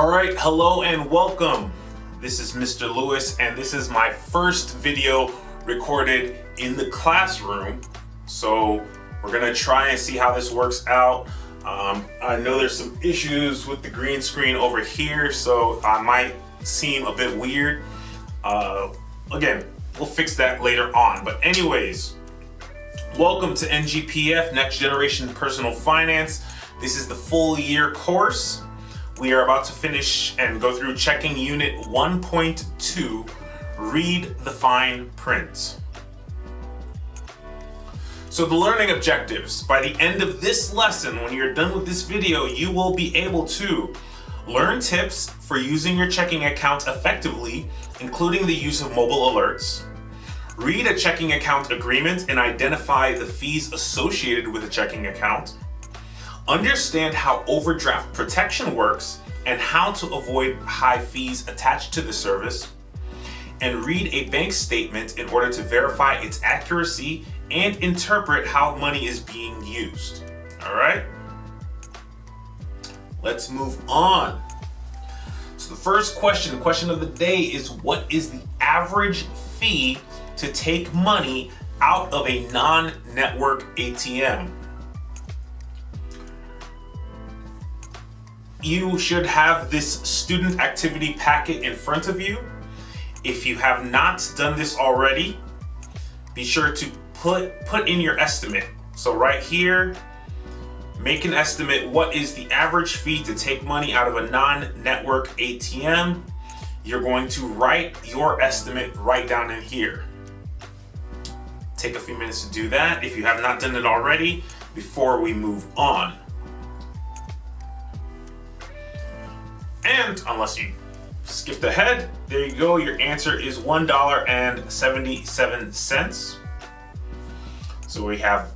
All right, hello and welcome. This is Mr. Lewis, and this is my first video recorded in the classroom. So we're gonna try and see how this works out. I know there's some issues with the green screen over here, so I might seem a bit weird. Again, we'll fix that later on. But anyways, welcome to NGPF, Next Generation Personal Finance. This is the full year course. We are about to finish and go through checking unit 1.2, read the fine print. So the learning objectives, by the end of this lesson, when you're done with this video, you will be able to learn tips for using your checking account effectively, including the use of mobile alerts, read a checking account agreement and identify the fees associated with a checking account, understand how overdraft protection works and how to avoid high fees attached to the service, and read a bank statement in order to verify its accuracy and interpret how money is being used. All right? Let's move on. So the first question of the day is, what is the average fee to take money out of a non-network ATM? You should have this student activity packet in front of you. If you have not done this already, be sure to put in your estimate. So right here, make an estimate. What is the average fee to take money out of a non-network ATM? You're going to write your estimate right down in here. Take a few minutes to do that if you have not done it already before we move on. And unless you skipped ahead, there you go. Your answer is $1.77. So we have,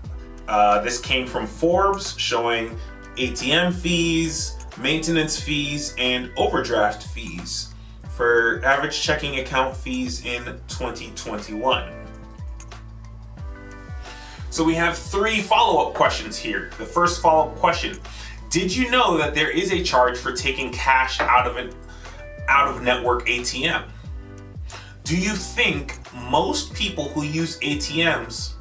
this came from Forbes, showing ATM fees, maintenance fees, and overdraft fees for average checking account fees in 2021. So we have 3 follow-up questions here. The first follow-up question: did you know that there is a charge for taking cash out of network ATM? Do you think most people who use ATMs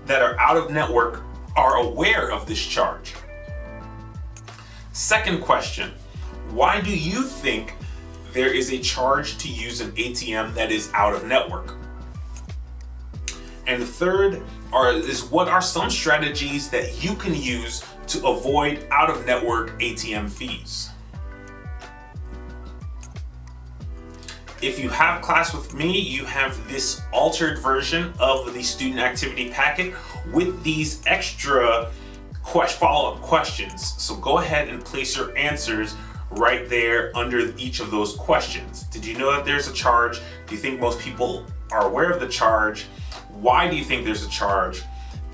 that are out of network are aware of this charge? Second question: why do you think there is a charge to use an ATM that is out of network? And the third is, what are some strategies that you can use to avoid out-of-network ATM fees? If you have class with me, you have this altered version of the student activity packet with these extra follow-up questions. So go ahead and place your answers right there under each of those questions. Did you know that there's a charge? Do you think most people are aware of the charge? Why do you think there's a charge?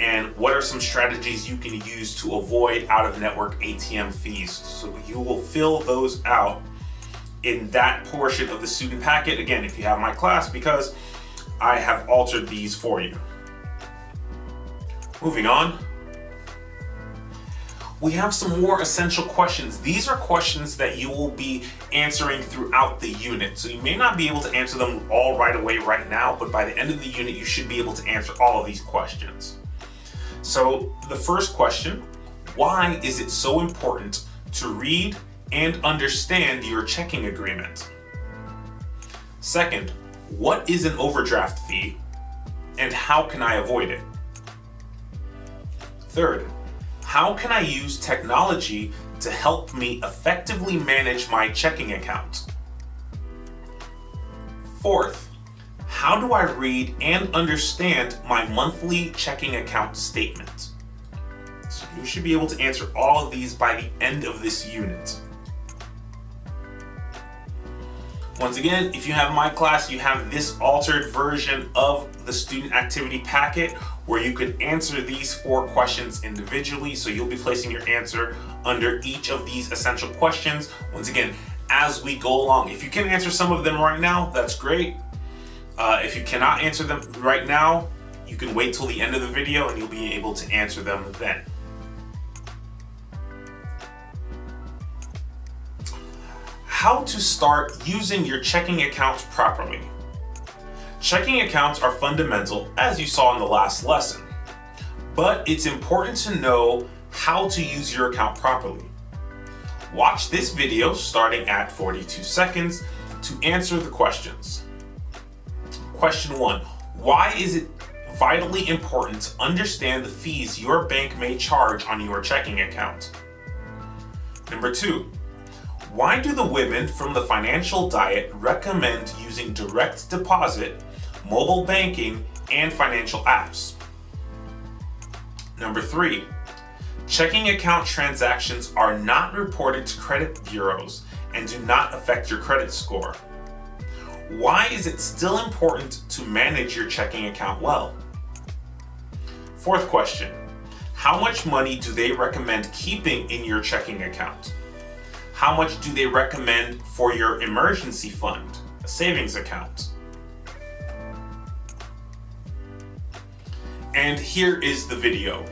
And what are some strategies you can use to avoid out-of-network ATM fees? So you will fill those out in that portion of the student packet. Again, if you have my class, because I have altered these for you. Moving on. We have some more essential questions. These are questions that you will be answering throughout the unit. So you may not be able to answer them all right away right now, but by the end of the unit, you should be able to answer all of these questions. So the first question: why is it so important to read and understand your checking agreement? Second, what is an overdraft fee and how can I avoid it? Third, how can I use technology to help me effectively manage my checking account? Fourth, how do I read and understand my monthly checking account statement? So you should be able to answer all of these by the end of this unit. Once again, if you have my class, you have this altered version of the student activity packet where you could answer these 4 questions individually. So you'll be placing your answer under each of these essential questions. Once again, as we go along, if you can answer some of them right now, that's great. If you cannot answer them right now, you can wait till the end of the video and you'll be able to answer them then. how to start using your checking account properly. Checking accounts are fundamental, as you saw in the last lesson, but it's important to know how to use your account properly. Watch this video starting at 42 seconds to answer the questions. Question 1. Why is it vitally important to understand the fees your bank may charge on your checking account? Number 2. Why do the women from the financial diet recommend using direct deposit, mobile banking, and financial apps? Number 3. Checking account transactions are not reported to credit bureaus and do not affect your credit score. Why is it still important to manage your checking account well? Fourth question. How much money do they recommend keeping in your checking account? How much do they recommend for your emergency fund, a savings account? And here is the video.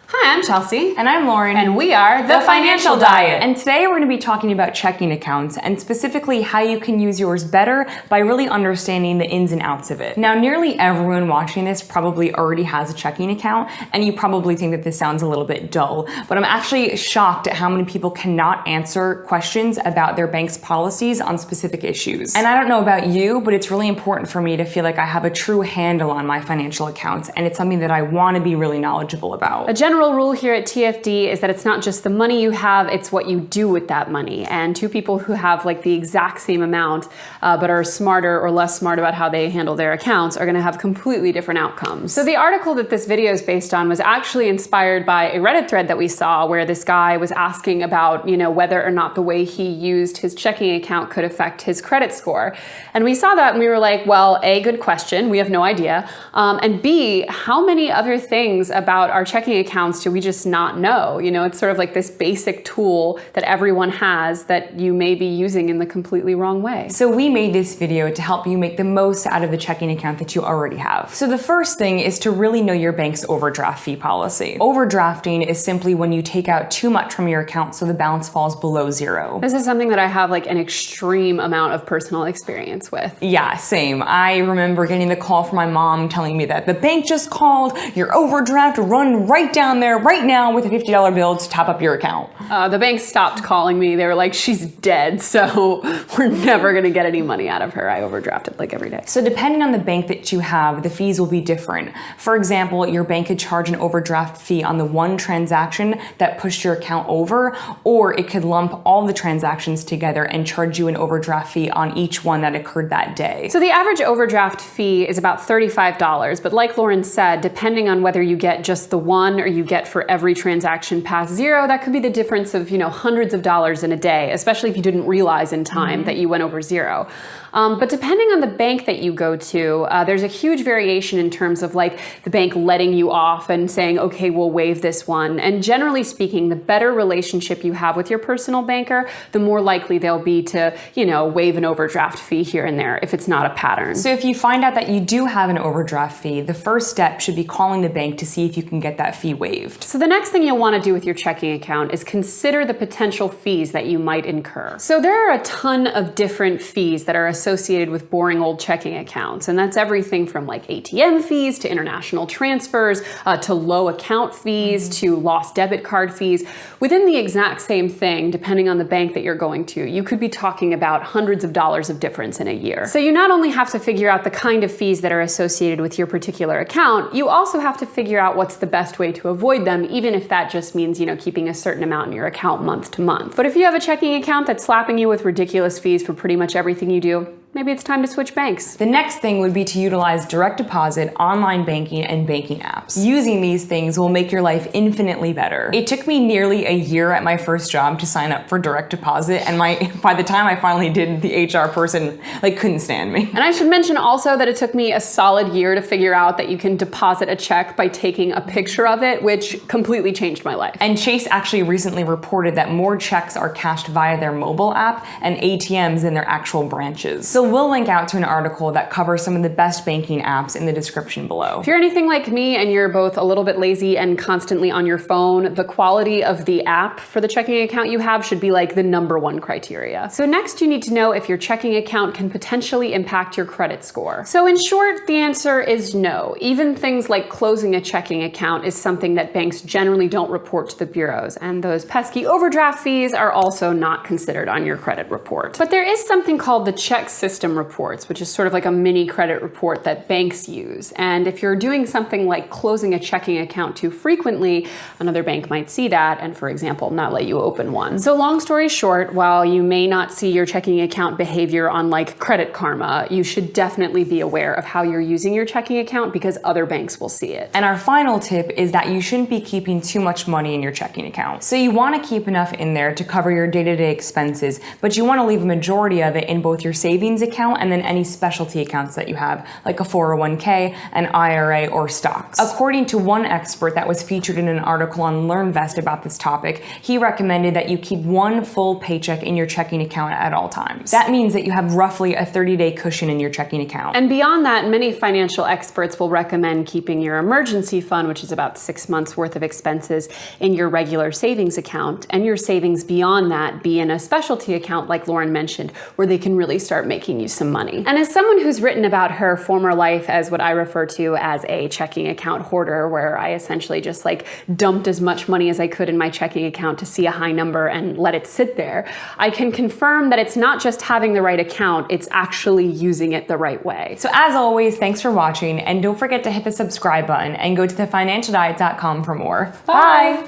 Hi, I'm Chelsea. And I'm Lauren. And we are The Financial Diet. And today we're going to be talking about checking accounts and specifically how you can use yours better by really understanding the ins and outs of it. Now, nearly everyone watching this probably already has a checking account, and you probably think that this sounds a little bit dull, but I'm actually shocked at how many people cannot answer questions about their bank's policies on specific issues. And I don't know about you, but it's really important for me to feel like I have a true handle on my financial accounts, and it's something that I want to be really knowledgeable about. A general rule here at TFD is that it's not just the money you have, it's what you do with that money. And two people who have like the exact same amount but are smarter or less smart about how they handle their accounts are going to have completely different outcomes. So the article that this video is based on was actually inspired by a Reddit thread that we saw where this guy was asking about, whether or not the way he used his checking account could affect his credit score. And we saw that and we were like, well, A, good question, we have no idea. And B, how many other things about our checking accounts do we just not know? It's sort of like this basic tool that everyone has that you may be using in the completely wrong way. So we made this video to help you make the most out of the checking account that you already have. So the first thing is to really know your bank's overdraft fee policy. Overdrafting is simply when you take out too much from your account so the balance falls below zero. This is something that I have like an extreme amount of personal experience with. Yeah, same. I remember getting the call from my mom telling me that the bank just called, your overdraft, run right down there right now with a $50 bill to top up your account. The bank stopped calling me. They were like, she's dead, so we're never gonna get any money out of her. I overdrafted like every day. So depending on the bank that you have, the fees will be different. For example, your bank could charge an overdraft fee on the one transaction that pushed your account over, or it could lump all the transactions together and charge you an overdraft fee on each one that occurred that day. So the average overdraft fee is about $35, but like Lauren said, depending on whether you get just the one or you get for every transaction past zero, that could be the difference of, hundreds of dollars in a day, especially if you didn't realize in time that you went over zero. But depending on the bank that you go to, there's a huge variation in terms of like the bank letting you off and saying, okay, we'll waive this one. And generally speaking, the better relationship you have with your personal banker, the more likely they'll be to, waive an overdraft fee here and there if it's not a pattern. So if you find out that you do have an overdraft fee, the first step should be calling the bank to see if you can get that fee waived. So the next thing you'll want to do with your checking account is consider the potential fees that you might incur. So there are a ton of different fees that are associated with boring old checking accounts. And that's everything from like ATM fees to international transfers, to low account fees, to lost debit card fees. Within the exact same thing, depending on the bank that you're going to, you could be talking about hundreds of dollars of difference in a year. So you not only have to figure out the kind of fees that are associated with your particular account, you also have to figure out what's the best way to avoid them, even if that just means, keeping a certain amount in your account month to month. But if you have a checking account that's slapping you with ridiculous fees for pretty much everything you do, maybe it's time to switch banks. The next thing would be to utilize direct deposit, online banking, and banking apps. Using these things will make your life infinitely better. It took me nearly a year at my first job to sign up for direct deposit, and by the time I finally did, the HR person couldn't stand me. And I should mention also that it took me a solid year to figure out that you can deposit a check by taking a picture of it, which completely changed my life. And Chase actually recently reported that more checks are cashed via their mobile app and ATMs than their actual branches. So So we'll link out to an article that covers some of the best banking apps in the description below. If you're anything like me and you're both a little bit lazy and constantly on your phone, the quality of the app for the checking account you have should be like the #1 criteria. So next you need to know if your checking account can potentially impact your credit score. So in short, the answer is no. Even things like closing a checking account is something that banks generally don't report to the bureaus, and those pesky overdraft fees are also not considered on your credit report. But there is something called the check system reports, which is sort of like a mini credit report that banks use. And if you're doing something like closing a checking account too frequently, another bank might see that and, for example, not let you open one. So long story short, while you may not see your checking account behavior on like Credit Karma, you should definitely be aware of how you're using your checking account because other banks will see it. And our final tip is that you shouldn't be keeping too much money in your checking account. So you want to keep enough in there to cover your day-to-day expenses, but you want to leave a majority of it in both your savings account and then any specialty accounts that you have, like a 401k, an IRA, or stocks. According to one expert that was featured in an article on LearnVest about this topic, he recommended that you keep one full paycheck in your checking account at all times. That means that you have roughly a 30-day cushion in your checking account. And beyond that, many financial experts will recommend keeping your emergency fund, which is about 6 months worth of expenses, in your regular savings account, and your savings beyond that be in a specialty account like Lauren mentioned, where they can really start making you some money. And as someone who's written about her former life as what I refer to as a checking account hoarder, where I essentially just like dumped as much money as I could in my checking account to see a high number and let it sit there, I can confirm that it's not just having the right account, it's actually using it the right way. So as always, thanks for watching, and don't forget to hit the subscribe button and go to thefinancialdiet.com for more. Bye!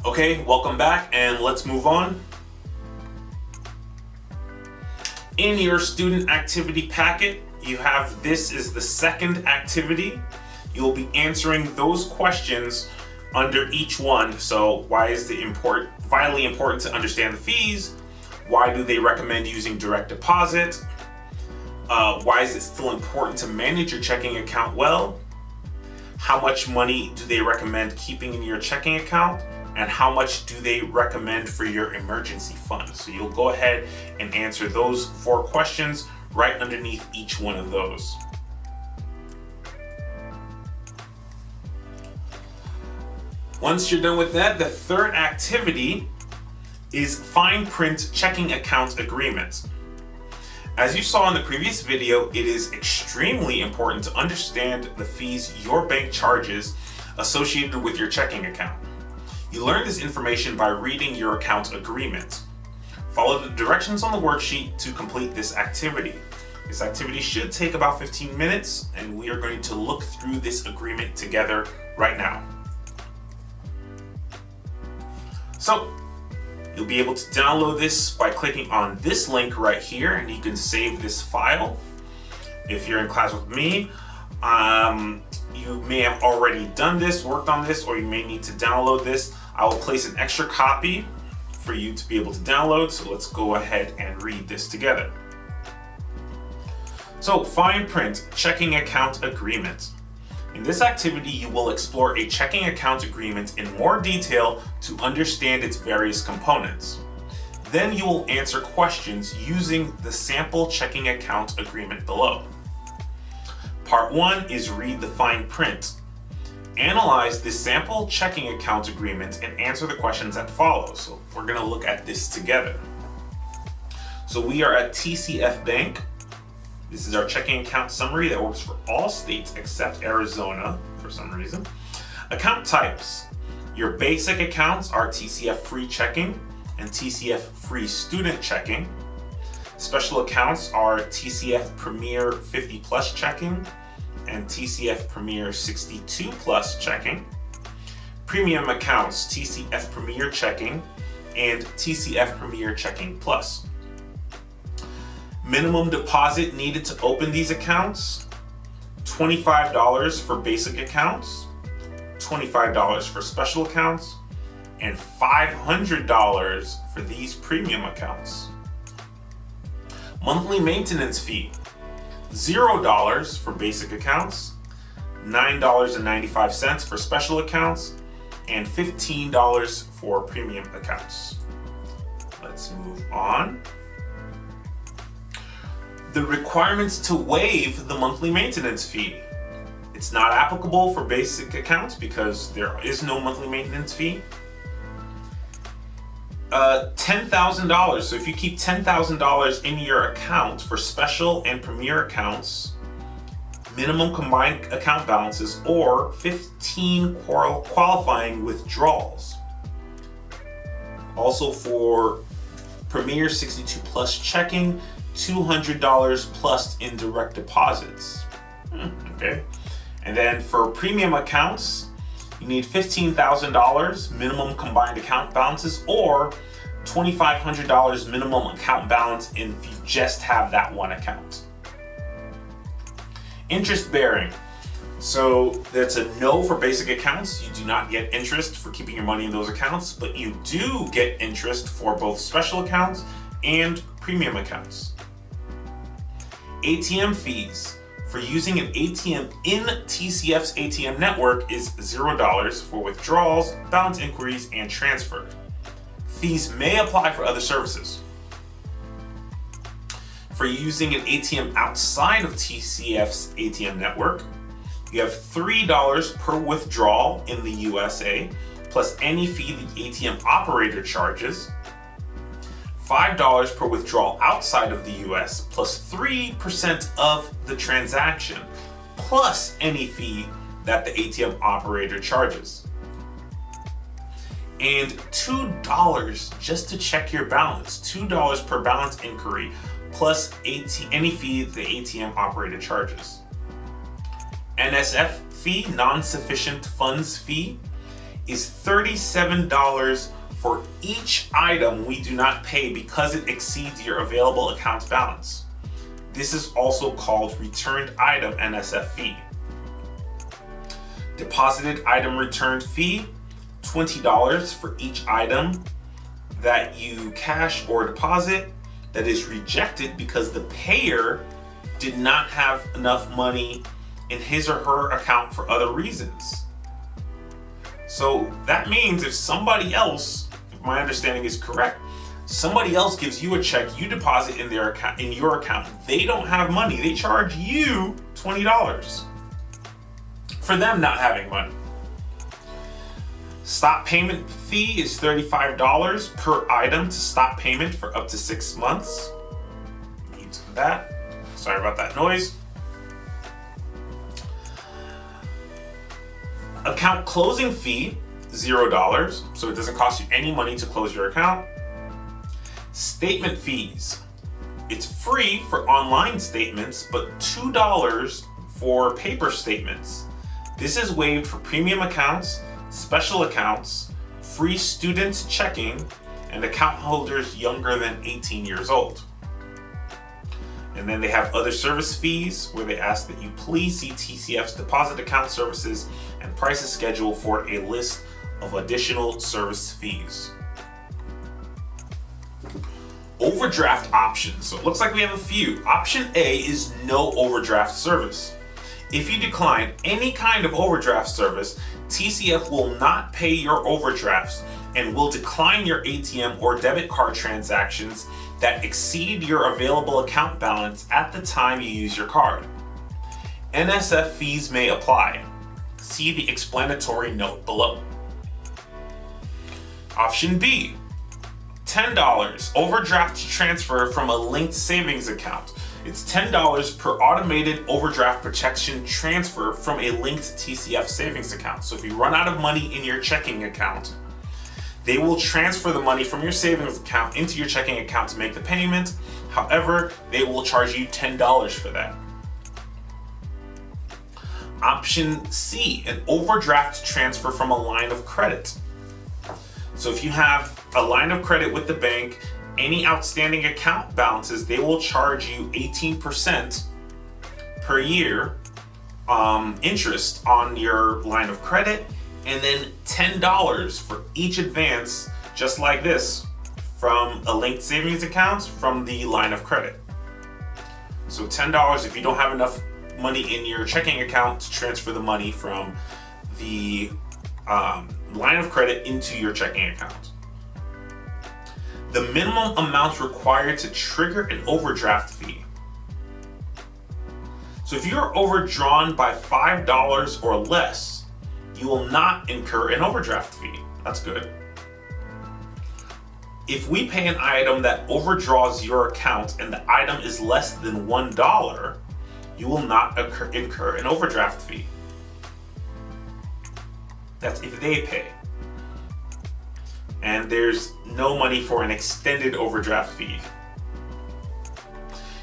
Okay, welcome back, and let's move on. In your student activity packet, you have this is the second activity. You'll be answering those questions under each one. So why is it vitally important to understand the fees? Why do they recommend using direct deposit? Why is it still important to manage your checking account well? How much money do they recommend keeping in your checking account? And how much do they recommend for your emergency fund? So you'll go ahead and answer those 4 questions right underneath each one of those. Once you're done with that, the third activity is fine print checking account agreements. As you saw in the previous video, it is extremely important to understand the fees your bank charges associated with your checking account. You learn this information by reading your account agreement. Follow the directions on the worksheet to complete this activity. This activity should take about 15 minutes, and we are going to look through this agreement together right now. So, you'll be able to download this by clicking on this link right here, and you can save this file. If you're in class with me, you may have already done this, worked on this, or you may need to download this. I will place an extra copy for you to be able to download, so let's go ahead and read this together. So, fine print checking account agreement. In this activity, you will explore a checking account agreement in more detail to understand its various components. Then you will answer questions using the sample checking account agreement below. Part 1 is read the fine print. Analyze the sample checking account agreement and answer the questions that follow. So we're going to look at this together. So we are at TCF Bank. This is our checking account summary that works for all states except Arizona for some reason. Account types. Your basic accounts are TCF Free Checking and TCF Free Student Checking. Special accounts are TCF Premier 50 Plus Checking and TCF Premier 62 Plus Checking. Premium accounts, TCF Premier Checking and TCF Premier Checking Plus. Minimum deposit needed to open these accounts, $25 for basic accounts, $25 for special accounts, and $500 for these premium accounts. Monthly maintenance fee, $0 for basic accounts, $9.95 for special accounts, and $15 for premium accounts. Let's move on. The requirements to waive the monthly maintenance fee. It's not applicable for basic accounts because there is no monthly maintenance fee. $10,000. So if you keep $10,000 in your account for special and premier accounts, minimum combined account balances, or 15 qualifying withdrawals. Also for premier 62 plus checking, $200 plus in direct deposits. Okay. And then for premium accounts, you need $15,000 minimum combined account balances, or $2,500 minimum account balance if you just have that one account. Interest bearing. So that's a no for basic accounts. You do not get interest for keeping your money in those accounts, but you do get interest for both special accounts and premium accounts. ATM fees. For using an ATM in TCF's ATM network is $0 for withdrawals, balance inquiries, and transfer. Fees may apply for other services. For using an ATM outside of TCF's ATM network, you have $3 per withdrawal in the USA, plus any fee the ATM operator charges, $5 per withdrawal outside of the US, plus 3% of the transaction, plus any fee that the ATM operator charges. And $2 just to check your balance, $2 per balance inquiry, plus any fee the ATM operator charges. NSF fee, non-sufficient funds fee, is $37 for each item we do not pay because it exceeds your available account balance. This is also called returned item NSF fee. Deposited item returned fee, $20 for each item that you cash or deposit that is rejected because the payer did not have enough money in his or her account for other reasons. So that means if somebody else, if my understanding is correct, somebody else gives you a check, you deposit in their account, in your account, they don't have money, they charge you $20 for them not having money. Stop payment fee is $35 per item to stop payment for up to 6 months. Mute that. Sorry about that noise. Account closing fee, $0, so it doesn't cost you any money to close your account. Statement fees. It's free for online statements, but $2 for paper statements. This is waived for premium accounts, special accounts, free student checking, and account holders younger than 18 years old. And then they have other service fees where they ask that you please see TCF's deposit account services and prices schedule for a list of additional service fees. Overdraft options. So it looks like we have a few. Option A is no overdraft service. If you decline any kind of overdraft service, TCF will not pay your overdrafts and will decline your ATM or debit card transactions that exceed your available account balance at the time you use your card. NSF fees may apply. See the explanatory note below. Option B, $10 overdraft transfer from a linked savings account. It's $10 per automated overdraft protection transfer from a linked TCF savings account. So if you run out of money in your checking account, they will transfer the money from your savings account into your checking account to make the payment. However, they will charge you $10 for that. Option C, an overdraft transfer from a line of credit. So if you have a line of credit with the bank, any outstanding account balances, they will charge you 18% per year interest on your line of credit, and then $10 for each advance, just like this, from a linked savings account from the line of credit. So $10 if you don't have enough money in your checking account to transfer the money from the line of credit into your checking account. The minimum amount required to trigger an overdraft fee. So if you're overdrawn by $5 or less, you will not incur an overdraft fee. That's good. If we pay an item that overdraws your account and the item is less than $1, you will not incur an overdraft fee. That's if they pay. And there's no money for an extended overdraft fee.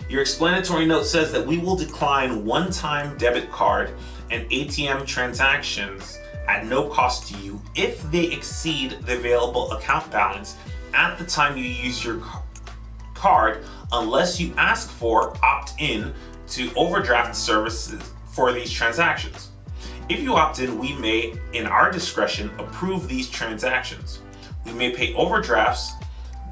Your explanatory note says that we will decline one-time debit card and ATM transactions at no cost to you if they exceed the available account balance at the time you use your card, unless you ask for opt-in to overdraft services for these transactions. If you opt in, we may, in our discretion, approve these transactions. We may pay overdrafts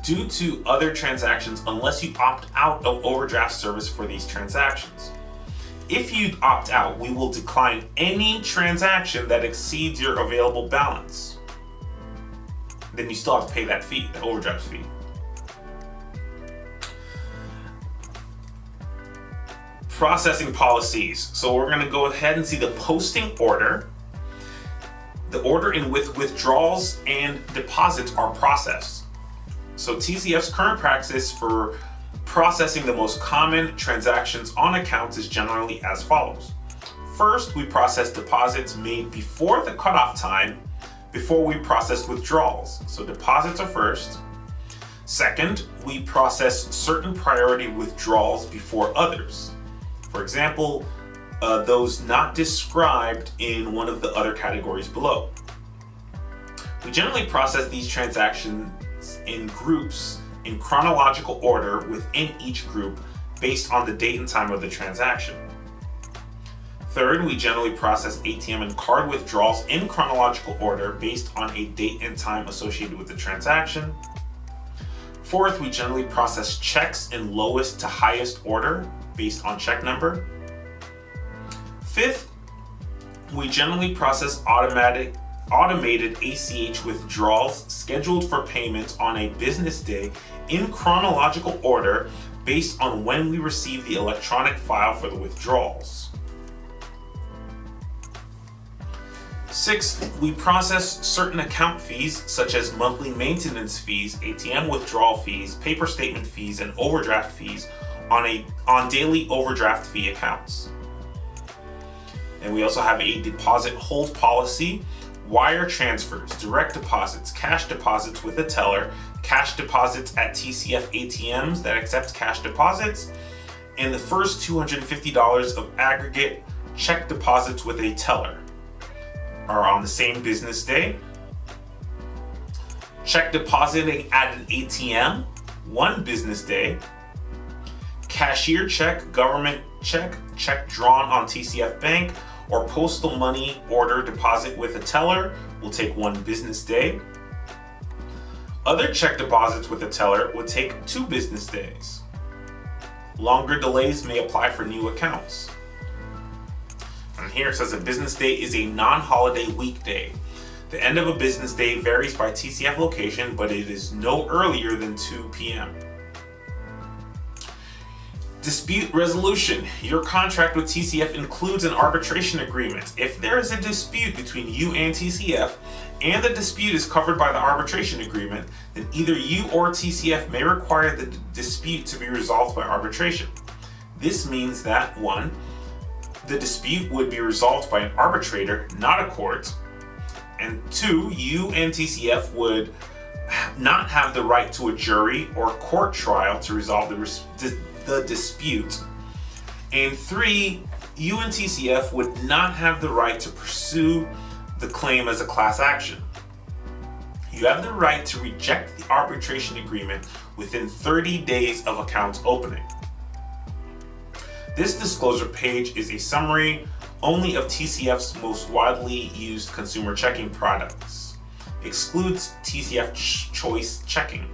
due to other transactions unless you opt out of overdraft service for these transactions. If you opt out, we will decline any transaction that exceeds your available balance. Then you still have to pay that fee, the overdraft fee. Processing policies. So we're going to go ahead and see the posting order. The order in which withdrawals and deposits are processed. So TCF's current practice for processing the most common transactions on accounts is generally as follows. First, we process deposits made before the cutoff time before we process withdrawals. So deposits are first. Second, we process certain priority withdrawals before others. For example, those not described in one of the other categories below. We generally process these transactions in groups in chronological order within each group based on the date and time of the transaction. Third, we generally process ATM and card withdrawals in chronological order based on a date and time associated with the transaction. Fourth, we generally process checks in lowest to highest order based on check number. Fifth, we generally process automated ACH withdrawals scheduled for payment on a business day in chronological order based on when we receive the electronic file for the withdrawals. Sixth, we process certain account fees such as monthly maintenance fees, ATM withdrawal fees, paper statement fees, and overdraft fees on daily overdraft fee accounts. And we also have a deposit hold policy, wire transfers, direct deposits, cash deposits with a teller, cash deposits at TCF ATMs that accept cash deposits, and the first $250 of aggregate check deposits with a teller are on the same business day. Check depositing at an ATM, one business day. Cashier check, government check, check drawn on TCF Bank, or postal money order deposit with a teller will take one business day. Other check deposits with a teller would take 2 business days. Longer delays may apply for new accounts. And here it says a business day is a non-holiday weekday. The end of a business day varies by TCF location, but it is no earlier than 2 p.m. Dispute resolution. Your contract with TCF includes an arbitration agreement. If there is a dispute between you and TCF, and the dispute is covered by the arbitration agreement, then either you or TCF may require the dispute to be resolved by arbitration. This means that 1, the dispute would be resolved by an arbitrator, not a court, and 2, you and TCF would not have the right to a jury or court trial to resolve the dispute, and 3, you and TCF would not have the right to pursue the claim as a class action. You have the right to reject the arbitration agreement within 30 days of account opening. This disclosure page is a summary only of TCF's most widely used consumer checking products, excludes TCF Choice Checking,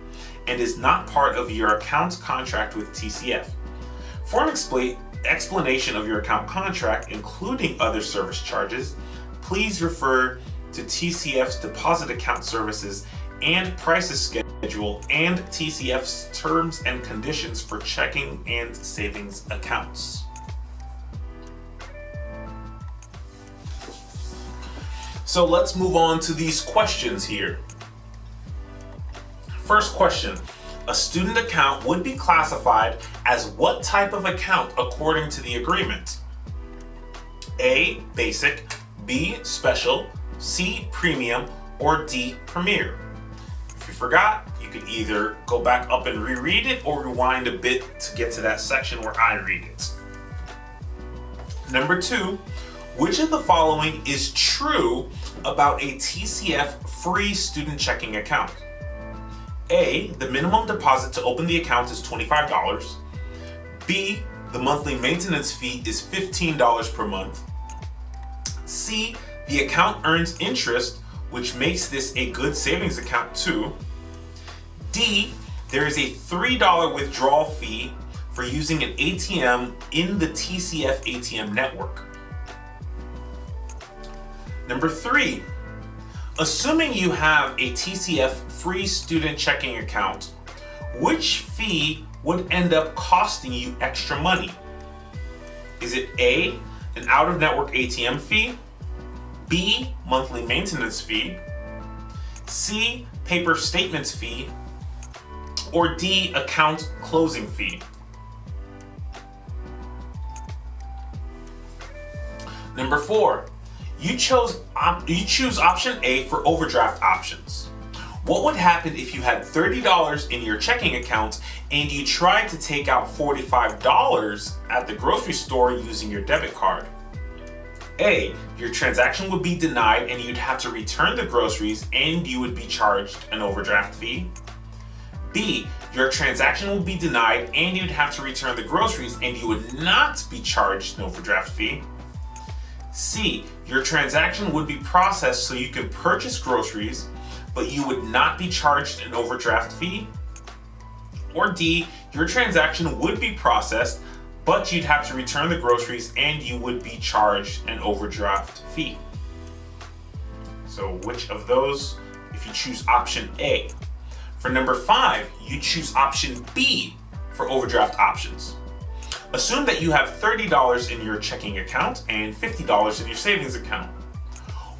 and is not part of your account contract with TCF. For an explanation of your account contract, including other service charges, please refer to TCF's deposit account services and prices schedule and TCF's terms and conditions for checking and savings accounts. So let's move on to these questions here. First question, a student account would be classified as what type of account according to the agreement? A, basic, B, special, C, premium, or D, premier. If you forgot, you could either go back up and reread it or rewind a bit to get to that section where I read it. Number 2, which of the following is true about a TCF free student checking account? A, the minimum deposit to open the account is $25. B, the monthly maintenance fee is $15 per month. C, the account earns interest, which makes this a good savings account too. D, there is a $3 withdrawal fee for using an ATM in the TCF ATM network. Number 3, assuming you have a TCF free student checking account, which fee would end up costing you extra money? Is it A, an out-of-network ATM fee, B, monthly maintenance fee, C, paper statements fee, or D, account closing fee? Number 4, you choose option A for overdraft options. What would happen if you had $30 in your checking account and you tried to take out $45 at the grocery store using your debit card? A, your transaction would be denied and you'd have to return the groceries and you would be charged an overdraft fee. B, your transaction would be denied and you'd have to return the groceries and you would not be charged an overdraft fee. C, your transaction would be processed so you can purchase groceries, but you would not be charged an overdraft fee. Or D, your transaction would be processed, but you'd have to return the groceries and you would be charged an overdraft fee. So which of those, if you choose option A? For number 5, you choose option B for overdraft options. Assume that you have $30 in your checking account and $50 in your savings account.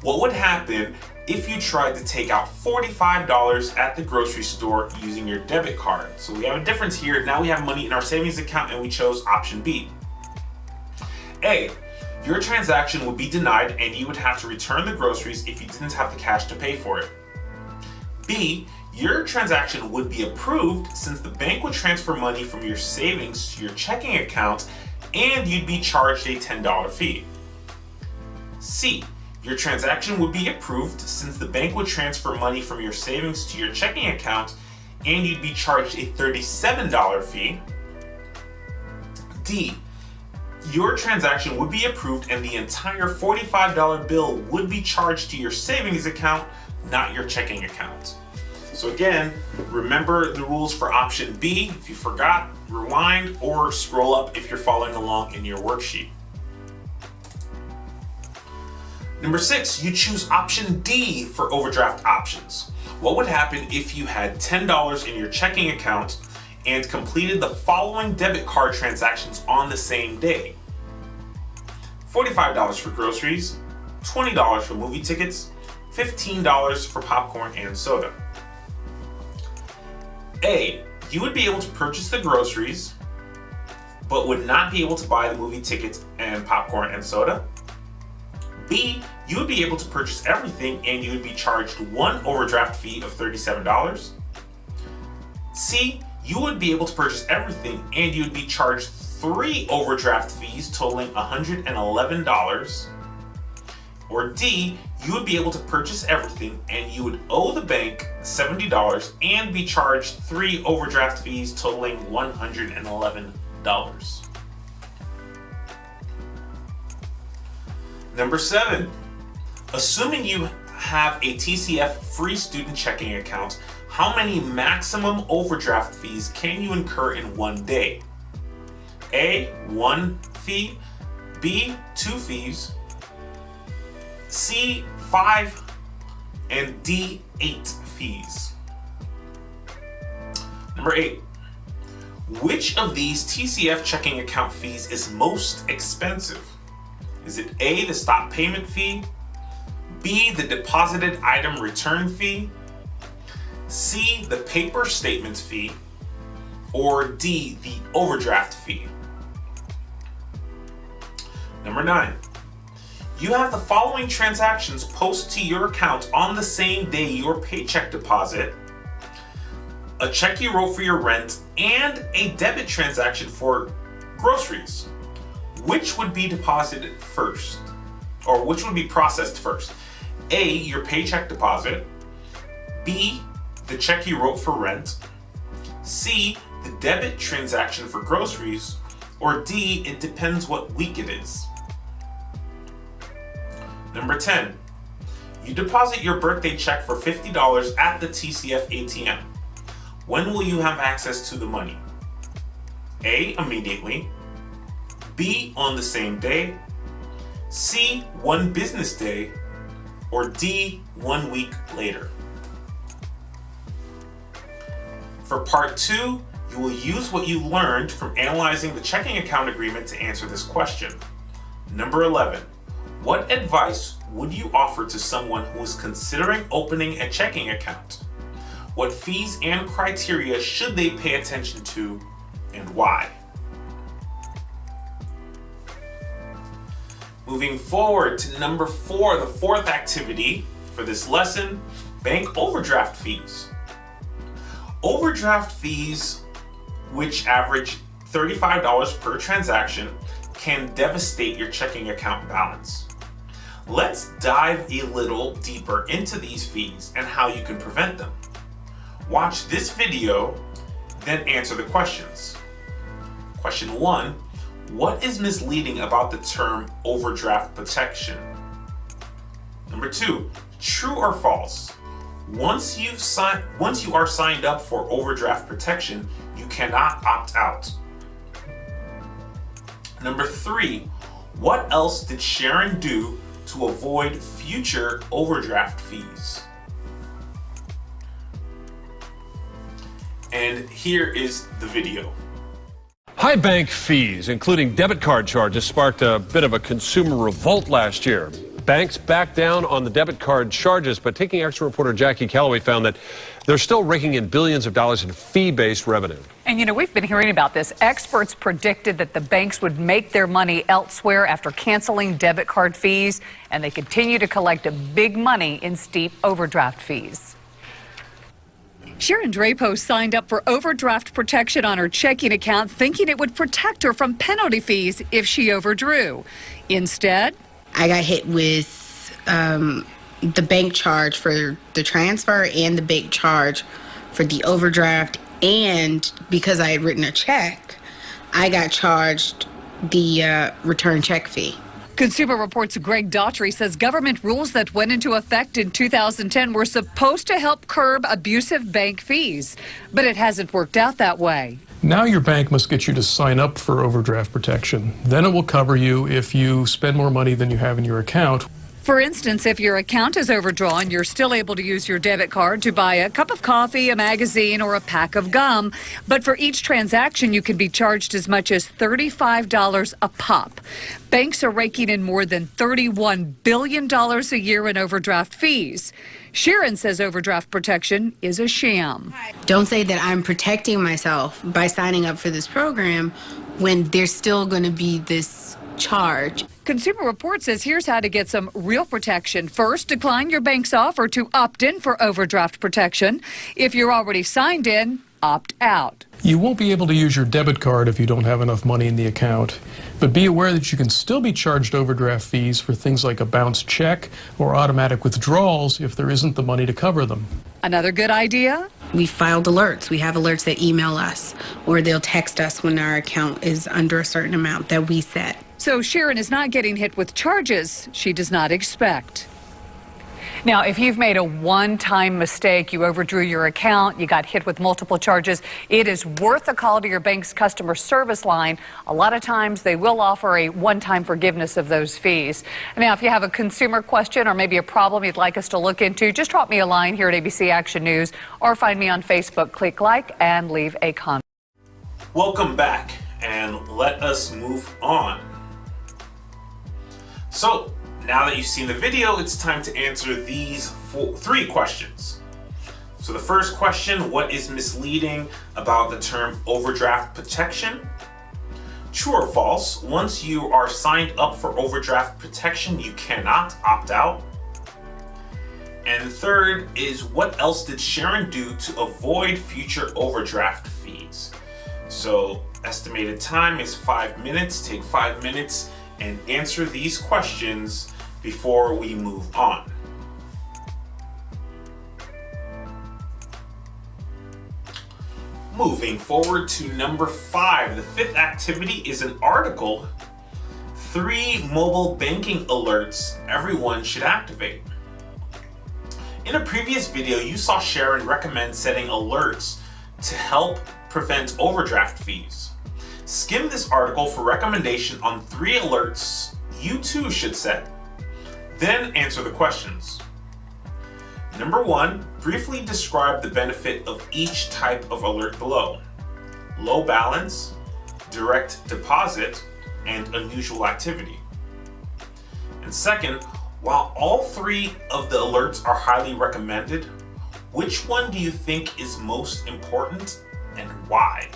What would happen if you tried to take out $45 at the grocery store using your debit card? So we have a difference here. Now we have money in our savings account and we chose option B. A, your transaction would be denied and you would have to return the groceries if you didn't have the cash to pay for it. B, your transaction would be approved since the bank would transfer money from your savings to your checking account and you'd be charged a $10 fee. C, your transaction would be approved since the bank would transfer money from your savings to your checking account and you'd be charged a $37 fee. D, your transaction would be approved and the entire $45 bill would be charged to your savings account, not your checking account. So again, remember the rules for option B. If you forgot, rewind or scroll up if you're following along in your worksheet. Number 6, you choose option D for overdraft options. What would happen if you had $10 in your checking account and completed the following debit card transactions on the same day? $45 for groceries, $20 for movie tickets, $15 for popcorn and soda. A, you would be able to purchase the groceries, but would not be able to buy the movie tickets and popcorn and soda. B, you would be able to purchase everything and you would be charged one overdraft fee of $37. C, you would be able to purchase everything and you would be charged 3 overdraft fees totaling $111. Or D, you would be able to purchase everything and you would owe the bank $70 and be charged 3 overdraft fees totaling $111. Number 7, assuming you have a TCF free student checking account, how many maximum overdraft fees can you incur in one day? A, 1 fee, B, 2 fees, C, 5, and D, 8 fees. Number 8, which of these TCF checking account fees is most expensive? Is it A, the stop payment fee, B, the deposited item return fee, C, the paper statement fee, or D, the overdraft fee? Number 9. You have the following transactions post to your account on the same day your paycheck deposit, a check you wrote for your rent, and a debit transaction for groceries. Which would be deposited first? Or which would be processed first? A, your paycheck deposit, B, the check you wrote for rent, C, the debit transaction for groceries, or D, it depends what week it is. Number 10, you deposit your birthday check for $50 at the TCF ATM. When will you have access to the money? A, immediately, B, on the same day, C, 1 business day, or D, 1 week later. For part 2, you will use what you learned from analyzing the checking account agreement to answer this question. Number 11, what advice would you offer to someone who is considering opening a checking account? What fees and criteria should they pay attention to, and why? Moving forward to number 4, the fourth activity for this lesson, bank overdraft fees. Overdraft fees, which average $35 per transaction, can devastate your checking account balance. Let's dive a little deeper into these fees and how you can prevent them. Watch this video, then answer the questions. Question 1, what is misleading about the term overdraft protection? Number 2, true or false? Once you are signed up for overdraft protection, you cannot opt out. Number 3, what else did Sharon do to avoid future overdraft fees? And here is the video. High bank fees, including debit card charges, sparked a bit of a consumer revolt last year. Banks backed down on the debit card charges, but Taking Action reporter Jackie Calloway found that they're still raking in billions of dollars in fee-based revenue. And you know, we've been hearing about this. Experts predicted that the banks would make their money elsewhere after canceling debit card fees, and they continue to collect big money in steep overdraft fees. Sharon Drapo signed up for overdraft protection on her checking account, thinking it would protect her from penalty fees if she overdrew. Instead, I got hit with the bank charge for the transfer and the bank charge for the overdraft. And because I had written a check, I got charged the return check fee. Consumer Reports' Greg Daughtry says government rules that went into effect in 2010 were supposed to help curb abusive bank fees, but it hasn't worked out that way. Now your bank must get you to sign up for overdraft protection. Then it will cover you if you spend more money than you have in your account. For instance, if your account is overdrawn, you're still able to use your debit card to buy a cup of coffee, a magazine, or a pack of gum. But for each transaction, you can be charged as much as $35 a pop. Banks are raking in more than $31 billion a year in overdraft fees. Sharon says overdraft protection is a sham. Don't say that I'm protecting myself by signing up for this program when there's still going to be this charge. Consumer Reports says here's how to get some real protection. First, decline your bank's offer to opt in for overdraft protection. If you're already signed in, opt out. You won't be able to use your debit card if you don't have enough money in the account. But be aware that you can still be charged overdraft fees for things like a bounced check or automatic withdrawals if there isn't the money to cover them. Another good idea? We filed alerts. We have alerts that email us, or they'll text us when our account is under a certain amount that we set. So Sharon is not getting hit with charges she does not expect. Now, if you've made a one-time mistake, you overdrew your account, you got hit with multiple charges, it is worth a call to your bank's customer service line. A lot of times they will offer a one-time forgiveness of those fees. Now, if you have a consumer question or maybe a problem you'd like us to look into, just drop me a line here at ABC Action News or find me on Facebook. Click like and leave a comment. Welcome back, and let us move on. So, Now that you've seen the video, it's time to answer these three questions. So the first question, what is misleading about the term overdraft protection? True or false, once you are signed up for overdraft protection, you cannot opt out. And third is, what else did Sharon do to avoid future overdraft fees? So estimated time is 5 minutes. Take 5 minutes and answer these questions before we move on. Moving forward to number 5, the fifth activity is an article, 3 mobile banking alerts everyone should activate. In a previous video, you saw Sharon recommend setting alerts to help prevent overdraft fees. Skim this article for recommendation on 3 alerts you too should set. Then answer the questions. Number 1, briefly describe the benefit of each type of alert below. Low balance, direct deposit, and unusual activity. And second, while all 3 of the alerts are highly recommended, which one do you think is most important and why?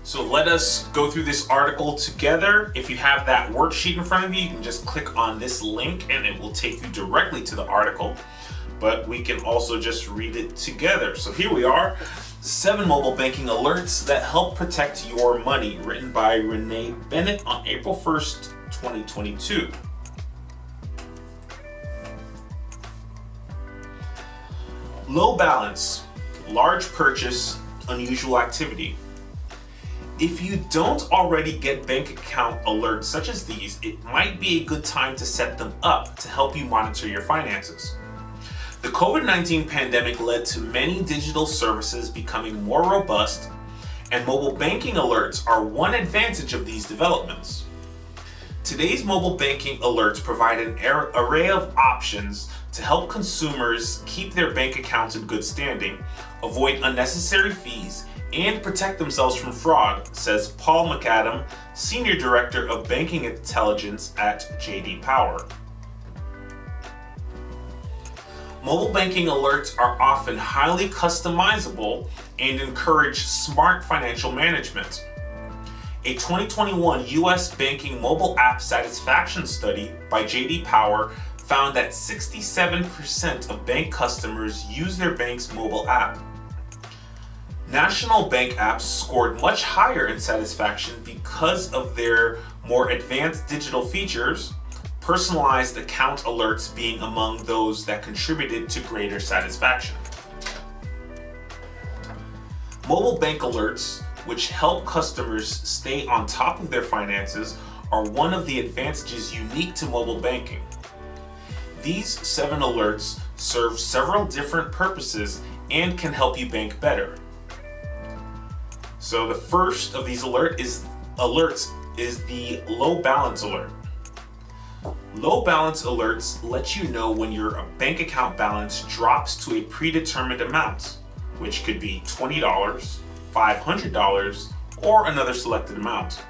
So let us go through this article together. If you have that worksheet in front of you, you can just click on this link and it will take you directly to the article. But we can also just read it together. So here we are, 7 mobile banking alerts that help protect your money, written by Renee Bennett on April 1st, 2022. Low balance, large purchase, unusual activity. If you don't already get bank account alerts such as these, it might be a good time to set them up to help you monitor your finances. The COVID-19 pandemic led to many digital services becoming more robust, and mobile banking alerts are one advantage of these developments. Today's mobile banking alerts provide an array of options to help consumers keep their bank accounts in good standing, avoid unnecessary fees, and protect themselves from fraud, says Paul McAdam, Senior Director of Banking Intelligence at J.D. Power. Mobile banking alerts are often highly customizable and encourage smart financial management. A 2021 U.S. banking mobile app satisfaction study by J.D. Power found that 67% of bank customers use their bank's mobile app. National bank apps scored much higher in satisfaction because of their more advanced digital features, personalized account alerts being among those that contributed to greater satisfaction. Mobile bank alerts, which help customers stay on top of their finances, are one of the advantages unique to mobile banking. These 7 alerts serve several different purposes and can help you bank better. So the first of these alerts is the low balance alert. Low balance alerts let you know when your bank account balance drops to a predetermined amount, which could be $20, $500, or another selected amount.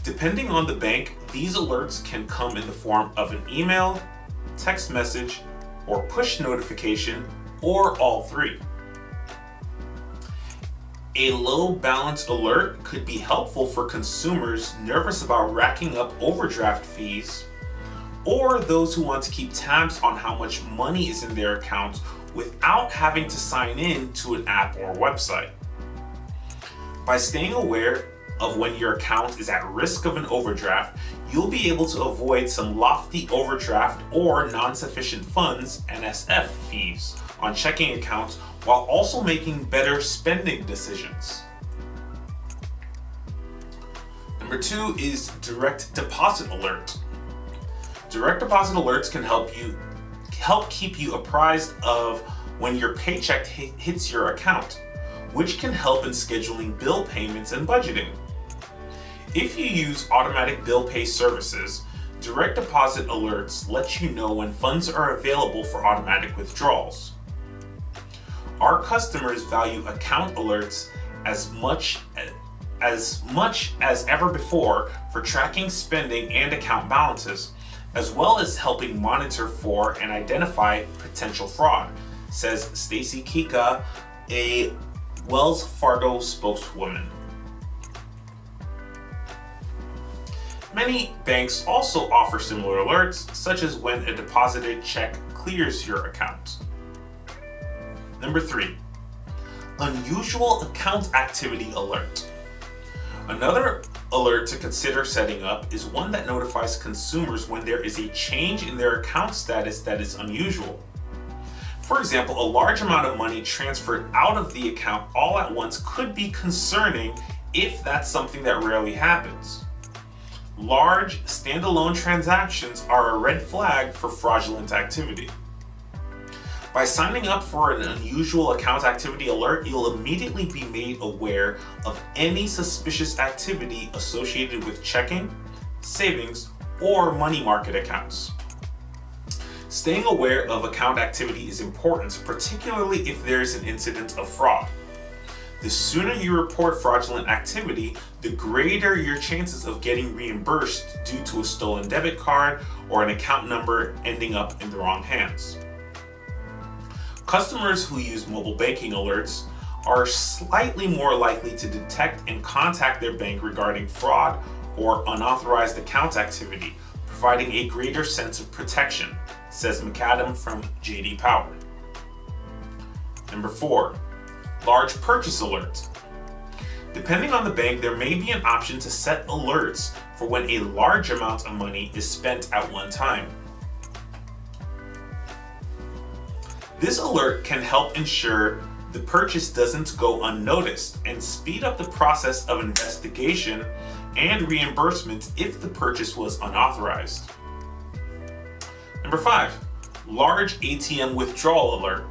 Depending on the bank, these alerts can come in the form of an email, text message, or push notification, or all 3. A low balance alert could be helpful for consumers nervous about racking up overdraft fees, or those who want to keep tabs on how much money is in their account without having to sign in to an app or website. By staying aware of when your account is at risk of an overdraft, you'll be able to avoid some lofty overdraft or non-sufficient funds (NSF) fees on checking accounts, while also making better spending decisions. Number 2 is direct deposit alert. Direct deposit alerts can help keep you apprised of when your paycheck hits your account, which can help in scheduling bill payments and budgeting. If you use automatic bill pay services, direct deposit alerts let you know when funds are available for automatic withdrawals. Our customers value account alerts as much as much as ever before for tracking spending and account balances, as well as helping monitor for and identify potential fraud, says Stacy Kika, a Wells Fargo spokeswoman. Many banks also offer similar alerts, such as when a deposited check clears your account. Number 3, unusual account activity alert. Another alert to consider setting up is one that notifies consumers when there is a change in their account status that is unusual. For example, a large amount of money transferred out of the account all at once could be concerning if that's something that rarely happens. Large, standalone transactions are a red flag for fraudulent activity. By signing up for an unusual account activity alert, you'll immediately be made aware of any suspicious activity associated with checking, savings, or money market accounts. Staying aware of account activity is important, particularly if there is an incident of fraud. The sooner you report fraudulent activity, the greater your chances of getting reimbursed due to a stolen debit card or an account number ending up in the wrong hands. Customers who use mobile banking alerts are slightly more likely to detect and contact their bank regarding fraud or unauthorized account activity, providing a greater sense of protection, says McAdam from J.D. Power. Number 4, large purchase alerts. Depending on the bank, there may be an option to set alerts for when a large amount of money is spent at one time. This alert can help ensure the purchase doesn't go unnoticed and speed up the process of investigation and reimbursement if the purchase was unauthorized. Number 5, large ATM withdrawal alert.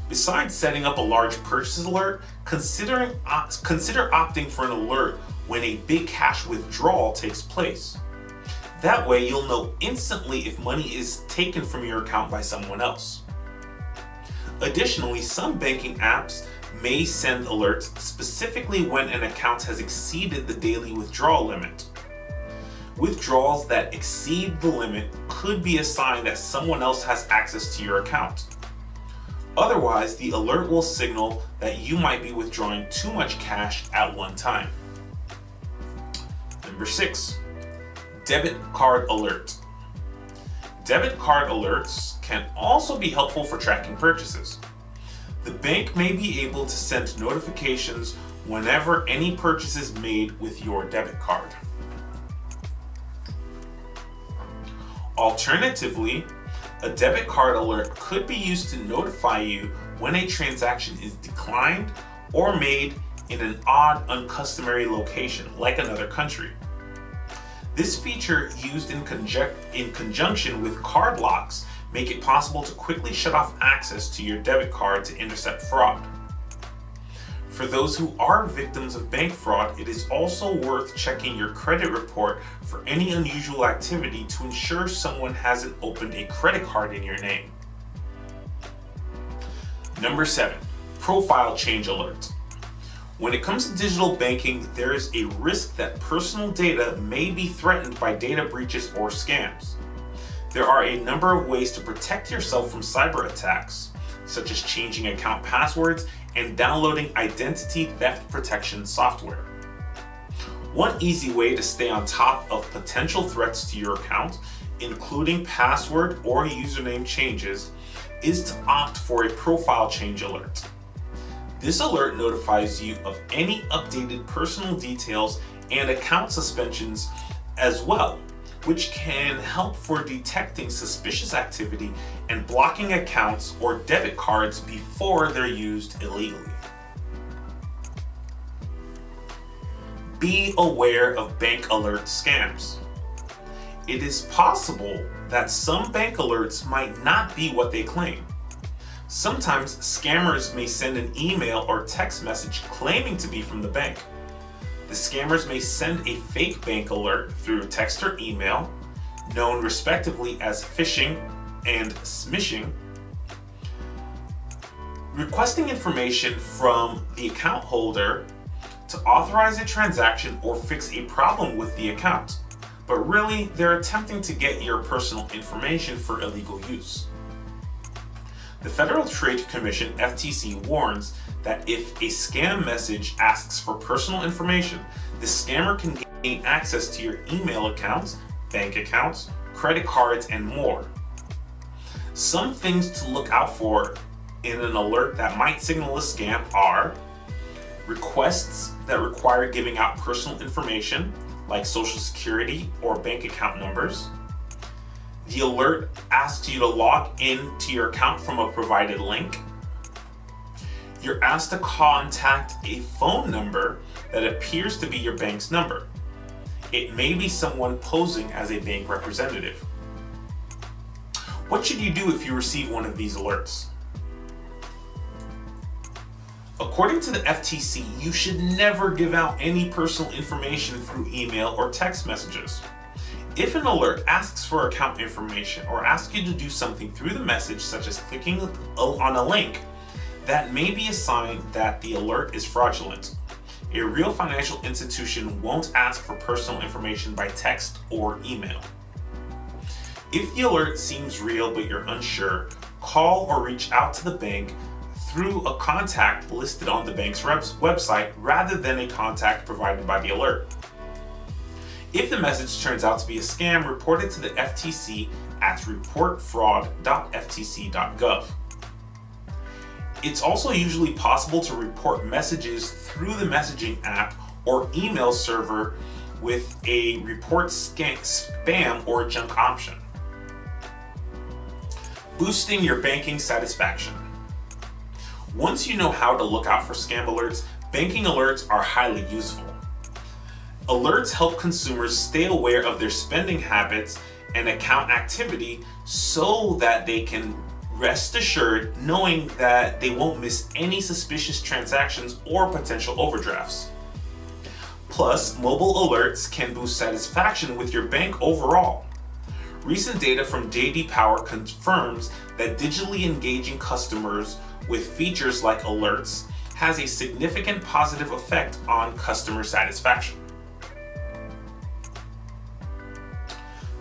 Besides setting up a large purchase alert, consider opting for an alert when a big cash withdrawal takes place. That way you'll know instantly if money is taken from your account by someone else. Additionally, some banking apps may send alerts specifically when an account has exceeded the daily withdrawal limit. Withdrawals that exceed the limit could be a sign that someone else has access to your account. Otherwise, the alert will signal that you might be withdrawing too much cash at one time. Number 6, debit card alert. Debit card alerts can also be helpful for tracking purchases. The bank may be able to send notifications whenever any purchase is made with your debit card. Alternatively, a debit card alert could be used to notify you when a transaction is declined or made in an odd, uncustomary location, like another country. This feature, used in conjunction with card locks, make it possible to quickly shut off access to your debit card to intercept fraud. For those who are victims of bank fraud, it is also worth checking your credit report for any unusual activity to ensure someone hasn't opened a credit card in your name. Number 7, profile change alert. When it comes to digital banking, there is a risk that personal data may be threatened by data breaches or scams. There are a number of ways to protect yourself from cyber attacks, such as changing account passwords and downloading identity theft protection software. One easy way to stay on top of potential threats to your account, including password or username changes, is to opt for a profile change alert. This alert notifies you of any updated personal details and account suspensions as well, which can help for detecting suspicious activity and blocking accounts or debit cards before they're used illegally. Be aware of bank alert scams. It is possible that some bank alerts might not be what they claim. Sometimes scammers may send an email or text message claiming to be from the bank. The scammers may send a fake bank alert through text or email, known respectively as phishing and smishing, requesting information from the account holder to authorize a transaction or fix a problem with the account, but really they're attempting to get your personal information for illegal use. The Federal Trade Commission, FTC, warns that if a scam message asks for personal information, the scammer can gain access to your email accounts, bank accounts, credit cards, and more. Some things to look out for in an alert that might signal a scam are requests that require giving out personal information like social security or bank account numbers. The alert asks you to log in to your account from a provided link. You're asked to contact a phone number that appears to be your bank's number. It may be someone posing as a bank representative. What should you do if you receive one of these alerts? According to the FTC, you should never give out any personal information through email or text messages. If an alert asks for account information or asks you to do something through the message, such as clicking on a link, that may be a sign that the alert is fraudulent. A real financial institution won't ask for personal information by text or email. If the alert seems real but you're unsure, call or reach out to the bank through a contact listed on the bank's website rather than a contact provided by the alert. If the message turns out to be a scam, report it to the FTC at reportfraud.ftc.gov. It's also usually possible to report messages through the messaging app or email server with a report spam or junk option. Boosting your banking satisfaction. Once you know how to look out for scam alerts, banking alerts are highly useful. Alerts help consumers stay aware of their spending habits and account activity so that they can rest assured knowing that they won't miss any suspicious transactions or potential overdrafts. Plus, mobile alerts can boost satisfaction with your bank overall. Recent data from J.D. Power confirms that digitally engaging customers with features like alerts has a significant positive effect on customer satisfaction.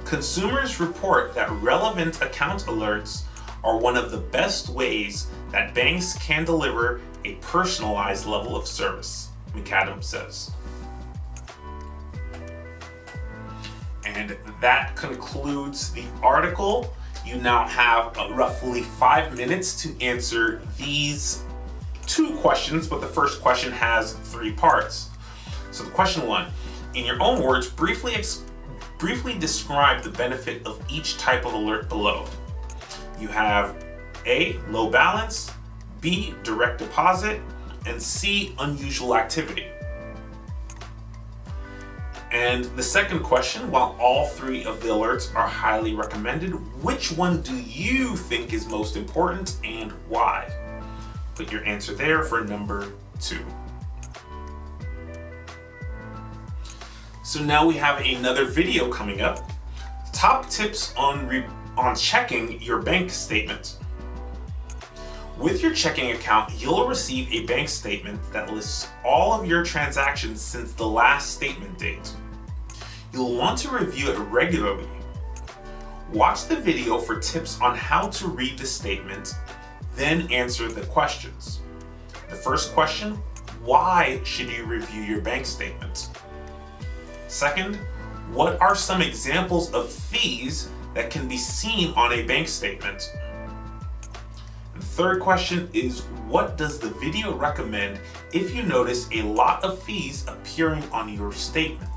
Consumers report that relevant account alerts are one of the best ways that banks can deliver a personalized level of service, McAdams says. And that concludes the article. You now have roughly 5 minutes to answer these 2 questions, but the first question has 3 parts. So the question 1, in your own words, briefly describe the benefit of each type of alert below. You have A, low balance, B, direct deposit, and C, unusual activity. And the second question, while all 3 of the alerts are highly recommended, which one do you think is most important and why? Put your answer there for number 2. So now we have another video coming up. Top tips on checking your bank statement. With your checking account, you'll receive a bank statement that lists all of your transactions since the last statement date. You'll want to review it regularly. Watch the video for tips on how to read the statement, then answer the questions. The first question, why should you review your bank statement? Second, what are some examples of fees that can be seen on a bank statement? The third question is, what does the video recommend if you notice a lot of fees appearing on your statement?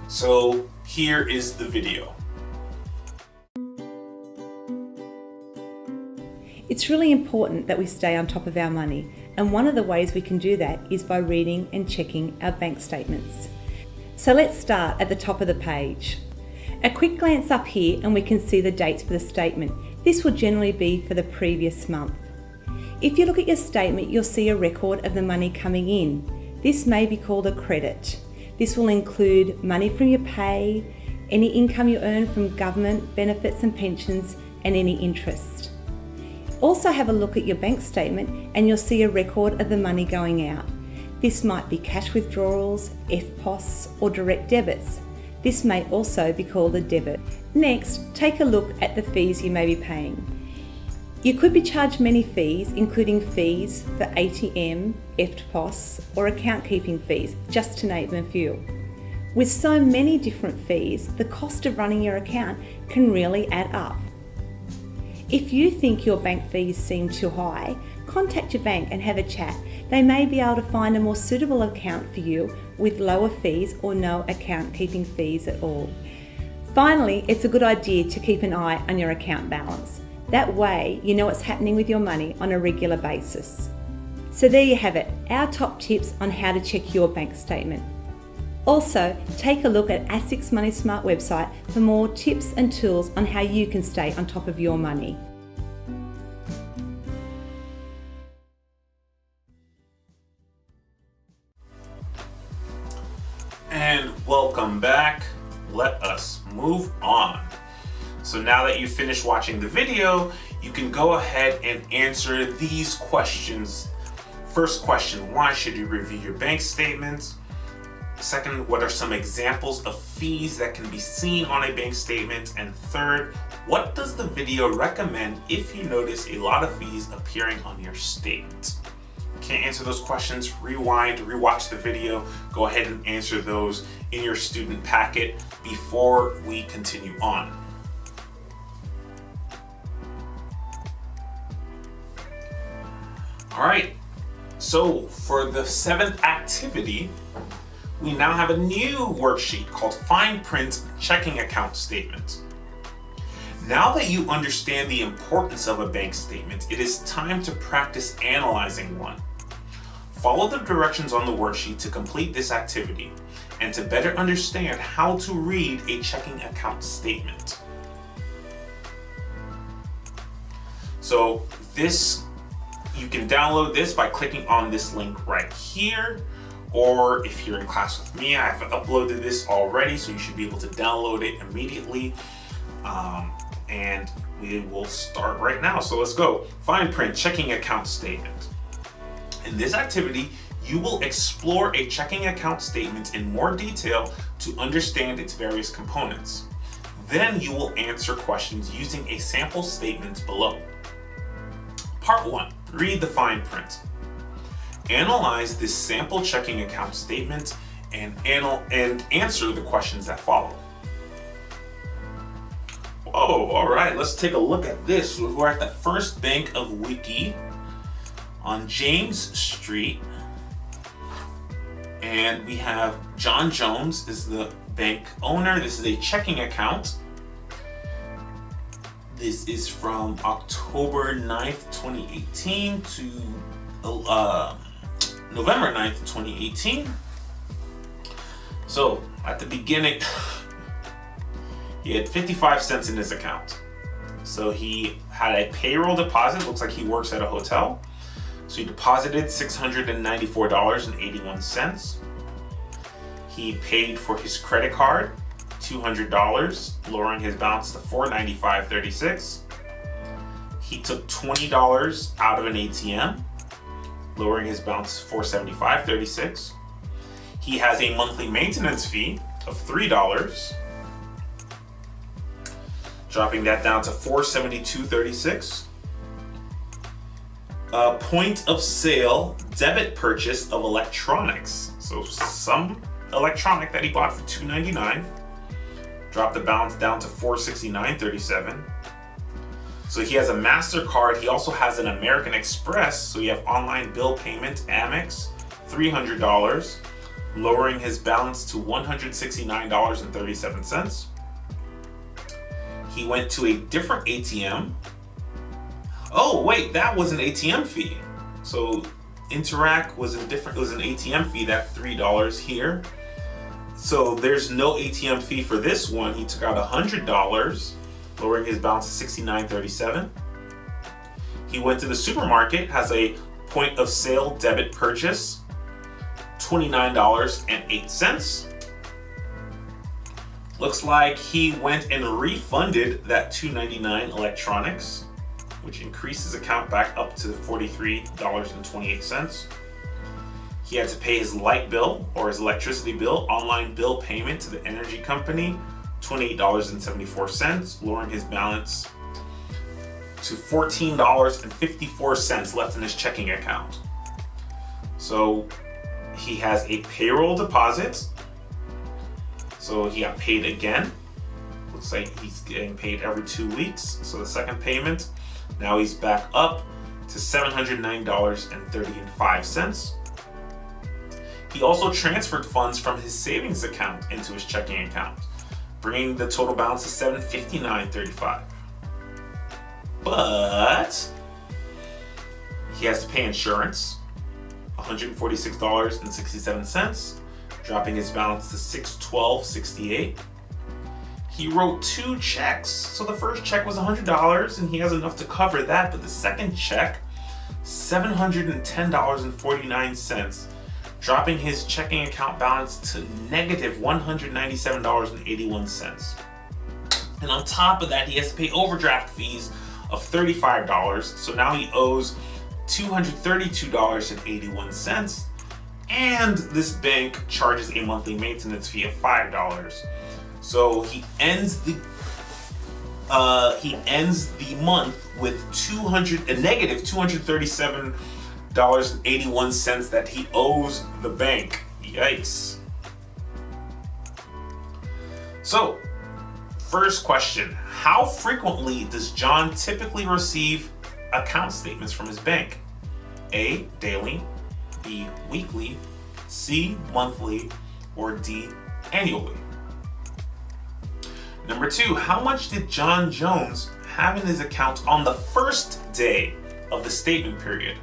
So here is the video. It's really important that we stay on top of our money, and one of the ways we can do that is by reading and checking our bank statements. So let's start at the top of the page. A quick glance up here and we can see the dates for the statement. This will generally be for the previous month. If you look at your statement, you'll see a record of the money coming in. This may be called a credit. This will include money from your pay, any income you earn from government benefits and pensions, and any interest. Also have a look at your bank statement and you'll see a record of the money going out. This might be cash withdrawals, FPOS or direct debits. This may also be called a debit. Next, take a look at the fees you may be paying. You could be charged many fees, including fees for ATM, FPOS or account keeping fees, just to name a few. With so many different fees, the cost of running your account can really add up. If you think your bank fees seem too high, contact your bank and have a chat. They may be able to find a more suitable account for you with lower fees or no account keeping fees at all. Finally, it's a good idea to keep an eye on your account balance. That way, you know what's happening with your money on a regular basis. So there you have it, our top tips on how to check your bank statement. Also, take a look at ASIC's Money Smart website for more tips and tools on how you can stay on top of your money. And welcome back. Let us move on. So now that you've finished watching the video, you can go ahead and answer these questions. First question, why should you review your bank statements? Second, what are some examples of fees that can be seen on a bank statement? And third, what does the video recommend if you notice a lot of fees appearing on your statement? Can't answer those questions? Rewind, rewatch the video, go ahead and answer those in your student packet before we continue on. All right, so for the 7th activity, we now have a new worksheet called Fine Print Checking Account Statement. Now that you understand the importance of a bank statement, it is time to practice analyzing one. Follow the directions on the worksheet to complete this activity and to better understand how to read a checking account statement. So you can download this by clicking on this link right here, or if you're in class with me, I have uploaded this already, so you should be able to download it immediately. And we will start right now. So let's go. Fine Print Checking Account Statement. In this activity, you will explore a checking account statement in more detail to understand its various components. Then you will answer questions using a sample statement below. Part 1. Read the fine print. Analyze this sample checking account statement and answer the questions that follow. Whoa, all right, let's take a look at this. We're at the First Bank of Wiki on James Street. And we have John Jones is the bank owner. This is a checking account. This is from October 9th, 2018 to November 9th, 2018. So at the beginning, he had 55 cents in his account. So he had a payroll deposit, looks like he works at a hotel. So he deposited $694.81. He paid for his credit card, $200, lowering his balance to $495.36. He took $20 out of an ATM, lowering his balance to $475.36. He has a monthly maintenance fee of $3, dropping that down to $472.36. A point of sale debit purchase of electronics. So some electronic that he bought for $299. Dropped the balance down to $469.37. So he has a MasterCard. He also has an American Express. So you have online bill payment, Amex, $300, lowering his balance to $169.37. He went to a different ATM. Oh wait, that was an ATM fee. So Interac was it was an ATM fee, that $3 here. So there's no ATM fee for this one. He took out $100, lowering his balance to $69.37. He went to the supermarket, has a point of sale debit purchase, $29.08. Looks like he went and refunded that $299 electronics. which increased his account back up to $43.28. He had to pay his light bill or his electricity bill, online bill payment to the energy company, $28.74, lowering his balance to $14.54 left in his checking account. So he has a payroll deposit. So he got paid again. Looks like he's getting paid every 2 weeks. So the second payment, now he's back up to $709.35. He also transferred funds from his savings account into his checking account, bringing the total balance to $759.35. But he has to pay insurance, $146.67, dropping his balance to $612.68. He wrote 2 checks. So the first check was $100 and he has enough to cover that, but the second check, $710.49, dropping his checking account balance to negative $197.81. And on top of that, he has to pay overdraft fees of $35. So now he owes $232.81. And this bank charges a monthly maintenance fee of $5. So he ends the month with negative $237.81 that he owes the bank. Yikes. So, first question, how frequently does John typically receive account statements from his bank? A, daily, B, weekly, C, monthly, or D, annually? Number 2, how much did John Jones have in his account on the first day of the statement period?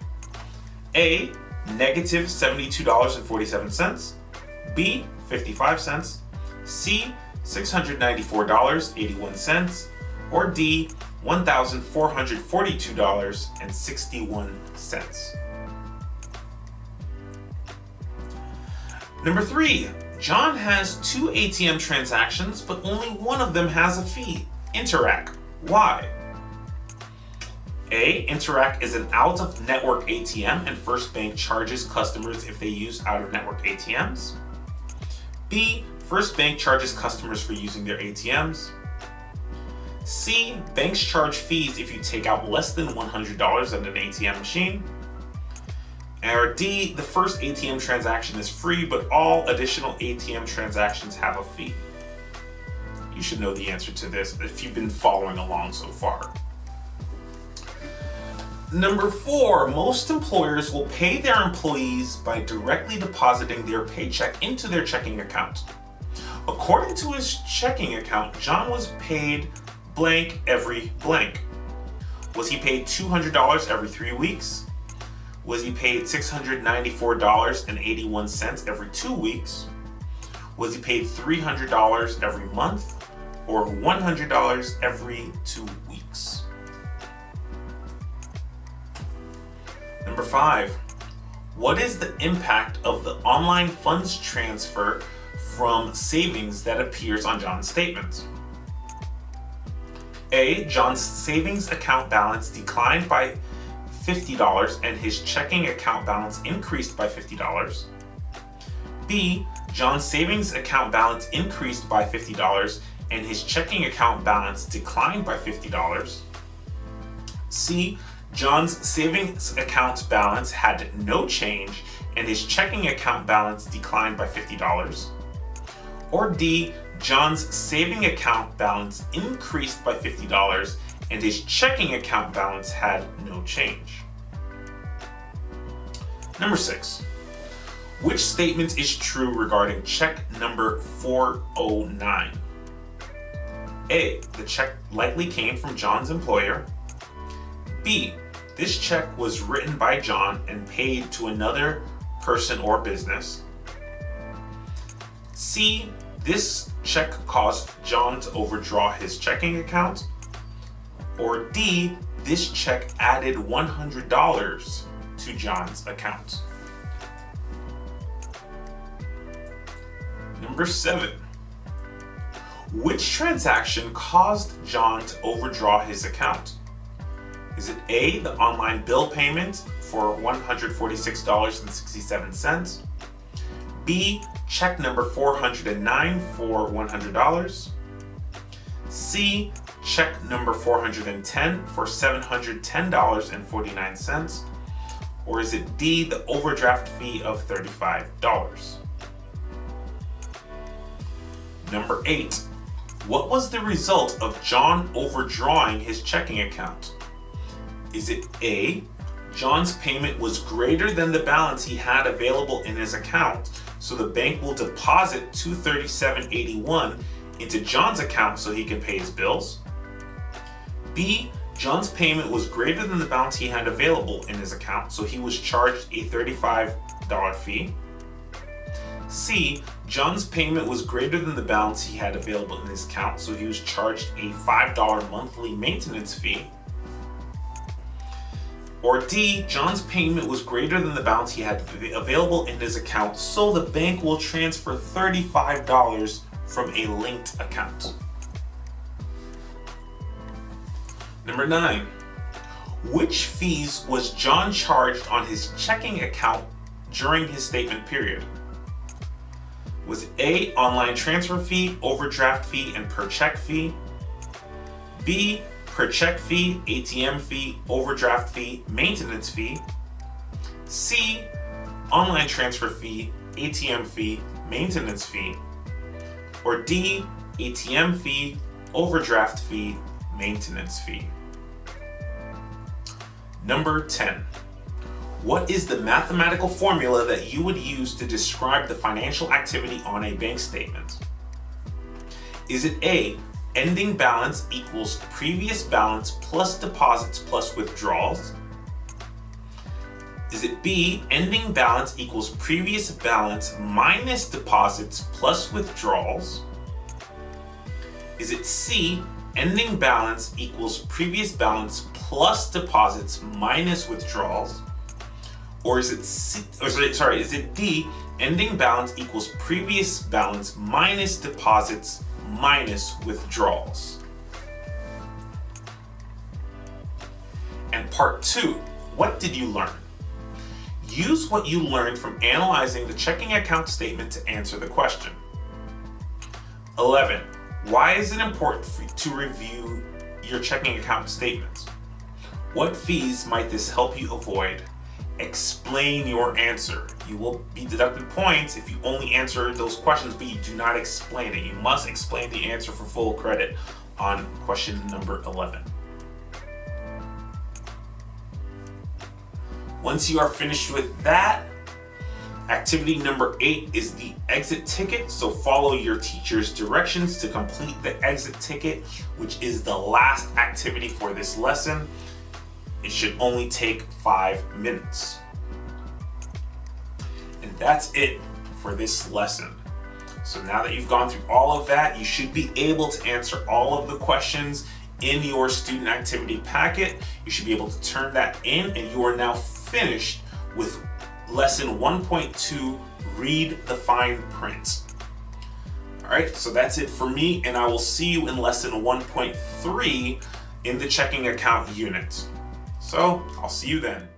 A, negative $72.47, B, 55 cents, C, $694.81, or D, $1,442.61. Number 3, John has 2 ATM transactions, but only one of them has a fee. Interac. Why? A, Interac is an out-of-network ATM and First Bank charges customers if they use out-of-network ATMs. B, First Bank charges customers for using their ATMs. C, banks charge fees if you take out less than $100 at an ATM machine. Or D, the first ATM transaction is free, but all additional ATM transactions have a fee. You should know the answer to this if you've been following along so far. Number 4, most employers will pay their employees by directly depositing their paycheck into their checking account. According to his checking account, John was paid blank every blank. Was he paid $200 every 3 weeks? Was he paid $694.81 every 2 weeks? Was he paid $300 every month? Or $100 every 2 weeks? Number 5, what is the impact of the online funds transfer from savings that appears on John's statement? A, John's savings account balance declined by $50 and his checking account balance increased by $50. B, John's savings account balance increased by $50 and his checking account balance declined by $50. C, John's savings account balance had no change and his checking account balance declined by $50. Or D, John's saving account balance increased by $50 and his checking account balance had no change. Number 6, which statement is true regarding check number 409? A, the check likely came from John's employer. B, this check was written by John and paid to another person or business. C, this check caused John to overdraw his checking account. Or D, this check added $100 to John's account. Number 7, which transaction caused John to overdraw his account? Is it A, the online bill payment for $146.67? B, check number 409 for $100? C, check number 410 for $710.49? Or is it D, the overdraft fee of $35? Number 8. What was the result of John overdrawing his checking account? Is it A, John's payment was greater than the balance he had available in his account, so the bank will deposit $237.81 into John's account so he can pay his bills? B, John's payment was greater than the balance he had available in his account, so he was charged a $35 fee? C, John's payment was greater than the balance he had available in his account, so he was charged a $5 monthly maintenance fee? Or D, John's payment was greater than the balance he had available in his account, so the bank will transfer $35 from a linked account. Number 9. Which fees was John charged on his checking account during his statement period? Was it A, online transfer fee, overdraft fee, and per check fee? B, per check fee, ATM fee, overdraft fee, maintenance fee? C, online transfer fee, ATM fee, maintenance fee? Or D, ATM fee, overdraft fee, maintenance fee? Number 10. What is the mathematical formula that you would use to describe the financial activity on a bank statement? Is it A, ending balance equals previous balance plus deposits plus withdrawals? Is it B, ending balance equals previous balance minus deposits plus withdrawals? Is it C, ending balance equals previous balance plus deposits minus withdrawals? Or is it is it D, ending balance equals previous balance minus deposits minus withdrawals? And part 2, what did you learn? Use what you learned from analyzing the checking account statement to answer the question. 11. Why is it important to review your checking account statements? What fees might this help you avoid? Explain your answer. You will be deducted points if you only answer those questions, but you do not explain it. You must explain the answer for full credit on question number 11. Once you are finished with that, activity number 8 is the exit ticket. So follow your teacher's directions to complete the exit ticket, which is the last activity for this lesson. It should only take 5 minutes. And that's it for this lesson. So now that you've gone through all of that, you should be able to answer all of the questions in your student activity packet. You should be able to turn that in, and you are now finished with lesson 1.2, read the fine print. All right, so that's it for me, and I will see you in lesson 1.3 in the checking account unit. So I'll see you then.